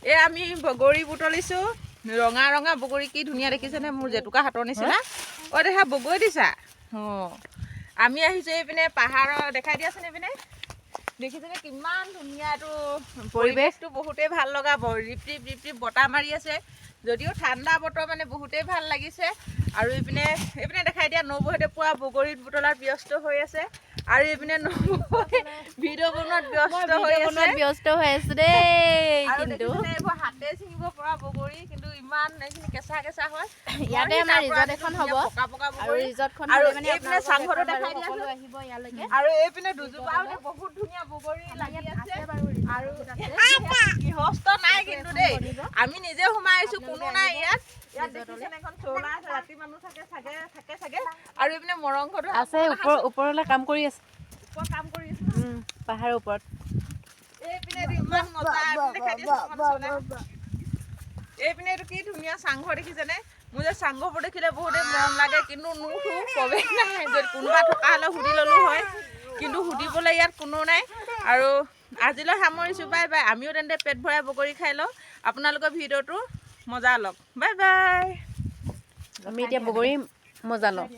এই আমি বগৰী বুটলিছোঁ ৰঙা ৰঙা বগৰী কি ধুনীয়া দেখিছেনে মোৰ জেতুকা হাতৰ নিচিনা দেখা বগৰী দিছা আমি আহিছোঁ এইপিনে পাহাৰৰ দেখাই দিয়াচোন এইপিনে দেখিছেনে কিমান ধুনীয়া এইটো পৰিৱেশটো বহুতেই ভাল লগা ৰিপ ৰিপ বতাহ মাৰি আছে যদিও ঠাণ্ডা বতৰ মানে বহুতেই ভাল লাগিছে আৰু এইপিনে দেখাই দিয়া নবৌহঁতে পুৱা বগৰীত বুটলাত ব্যস্ত হৈ আছে আৰু এইপিনে ভিডিঅ' বনোৱাত ব্যস্ত হৈ আছে দেই কিন্তু এইবোৰ হাতে ছিঙিব পৰা বগৰী কিন্তু ইমান এইখিনি কেঁচা কেঁচা হয় ইয়াতে আমাৰ ৰিজৰ্ট এখন হ'ব পকা পকা আৰু ৰিজৰ্টখন আৰু মানে এইপিনে চাংঘৰটো দেখাই দিয়া সকলো আহিব ইয়ালৈকে আৰু এইপিনে দুজোপা বহুত ধুনীয়া বগৰী লাগি আছে আৰু গৃহস্থ নাই কিন্তু দেই আমি নিজে সোমাই আহিছোঁ কোনো নাই ইয়াত দেখিছেনে এখন চৌলা আছে ৰাতি মানুহ থাকে চাগে আৰু এইপিনে মৰংঘৰটো আছে ওপৰলৈ কাম কৰি আছে কাম কৰি আছে পাহাৰৰ ওপৰত এইপিনে ইমান মজা দেখাই দিছোঁ এইপিনে এইটো কি ধুনীয়া চাংঘৰ দেখিছেনে মোৰ যে চাংঘৰবোৰ দেখিলে বহুতেই মৰম লাগে কিন্তু নুঠো প্ৰৱেশ নাই যদি কোনোবা থকা হ'লে সুধি ল'লোঁ হয় কিন্তু সুধিবলৈ ইয়াত কোনো নাই আৰু আজিলৈ সামৰিছোঁ বাই বাই আমিও তেন্তে পেট ভৰাই বগৰী খাই লওঁ আপোনালোকৰ ভিডিঅ'টো মজা লওক বাই বাই আমি এতিয়া বগৰী মজা লওঁ